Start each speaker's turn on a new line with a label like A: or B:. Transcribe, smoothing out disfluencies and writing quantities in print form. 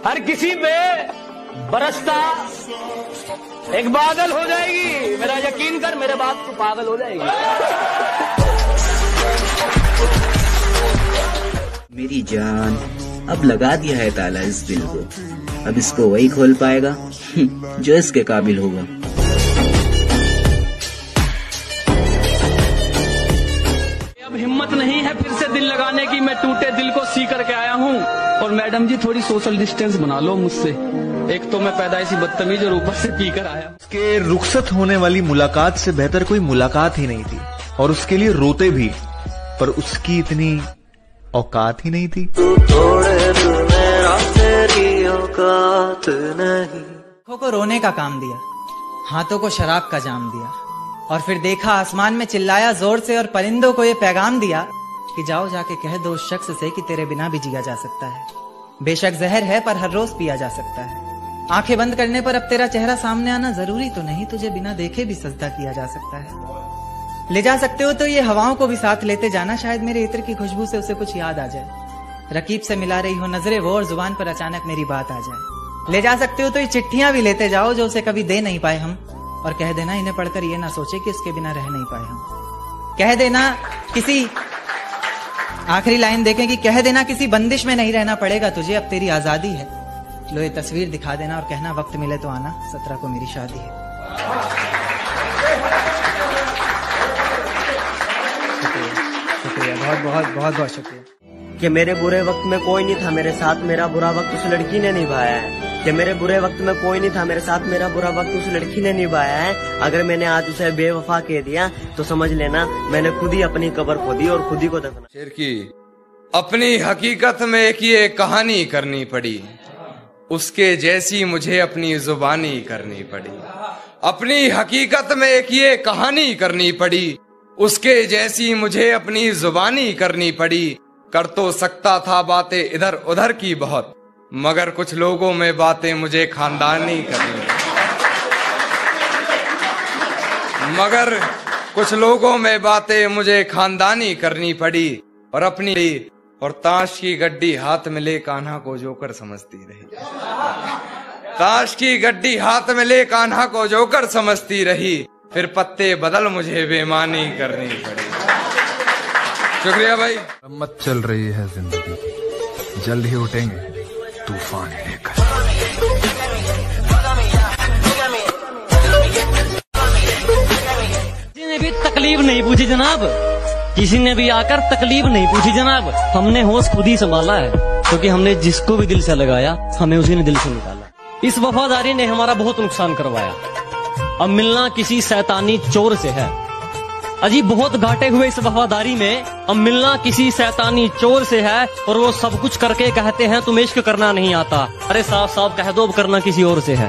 A: हर किसी पे बरसता एक बादल हो जाएगी। मेरा यकीन कर, मेरे बात तो पागल हो जाएगी।
B: मेरी जान, अब लगा दिया है ताला इस दिल को, अब इसको वही खोल पाएगा जो इसके काबिल होगा।
A: अब हिम्मत नहीं है फिर से दिल लगाने की, मैं टूटे दिल को सी करके आया हूँ। और मैडम जी थोड़ी सोशल डिस्टेंस बना लो मुझसे, एक तो मैं पैदाइशी बदतमीज और ऊपर से पी कर आया।
C: उसके रुखसत होने वाली मुलाकात से बेहतर कोई मुलाकात ही नहीं थी, और उसके लिए रोते भी, पर उसकी इतनी औकात ही नहीं थी।
D: आंखों को रोने का काम दिया, हाथों को शराब का जाम दिया, और फिर देखा आसमान में चिल्लाया जोर से और परिंदों को ये पैगाम दिया कि जाओ जाके कह दो उस शख्स से कि तेरे बिना भी जिया जा सकता है। बेशक जहर है पर हर रोज पिया जा सकता है। आंखें बंद करने पर अब तेरा चेहरा सामने आना जरूरी तो नहीं, तुझे बिना देखे भी सजदा किया जा सकता है। ले जा सकते हो तो ये हवाओं को भी साथ लेते जाना, शायद मेरे इत्र की खुशबू से उसे कुछ याद आ जाए। रकीब से मिला रही हो नजरे वो और जुबान पर अचानक मेरी बात आ जाए। ले जा सकते हो तो ये चिट्ठियां भी लेते जाओ जो उसे कभी दे नहीं पाए हम, और कह देना इन्हें पढ़कर ये ना सोचे कि उसके बिना रह नहीं पाए हम। कह देना किसी, आखिरी लाइन देखें कि कह देना किसी बंदिश में नहीं रहना पड़ेगा तुझे, अब तेरी आजादी है। लो ये तस्वीर दिखा देना और कहना वक्त मिले तो आना, 17 को मेरी शादी है। शुक्रिया, बहुत बहुत बहुत बहुत शुक्रिया।
E: कि मेरे बुरे वक्त में कोई नहीं था मेरे साथ, मेरा बुरा वक्त उस लड़की ने निभाया है। कि मेरे बुरे वक्त में कोई नहीं था मेरे साथ, मेरा बुरा वक्त उस लड़की ने निभाया है। अगर मैंने आज उसे बेवफा कह दिया तो समझ लेना मैंने खुद ही अपनी कब्र खोदी और खुद ही को दफना।
F: शेर की अपनी हकीकत में एक ये कहानी करनी पड़ी, उसके जैसी मुझे अपनी जुबानी करनी पड़ी। अपनी हकीकत में एक ये कहानी करनी पड़ी, उसके जैसी मुझे अपनी जुबानी करनी पड़ी। कर तो सकता था बातें इधर उधर की बहुत, मगर कुछ लोगों में बातें मुझे खानदानी करनी, मगर कुछ लोगों में बातें मुझे खानदानी करनी पड़ी। और अपनी और ताश की गड्डी हाथ में ले कान्हा को जोकर समझती रही, ताश की गड्डी हाथ में ले कान्हा को जोकर समझती रही। फिर पत्ते बदल मुझे बेमानी करनी पड़ी। शुक्रिया भाई।
G: मत चल रही है जिंदगी की, जल्द ही उठेंगे तूफान लेकर।
H: किसी ने भी तकलीफ नहीं पूछी जनाब, किसी ने भी आकर तकलीफ नहीं पूछी जनाब। हमने होश खुद ही संभाला है, क्योंकि हमने जिसको भी दिल से लगाया हमें उसी ने दिल से निकाला। इस वफादारी ने हमारा बहुत नुकसान करवाया, अब मिलना किसी शैतानी चोर से है। अजी बहुत घाटे हुए इस वफादारी में, अब मिलना किसी शैतानी चोर से है। और वो सब कुछ करके कहते हैं तुम्हें इश्क करना नहीं आता। अरे साफ साफ कह दो अब करना किसी और से है।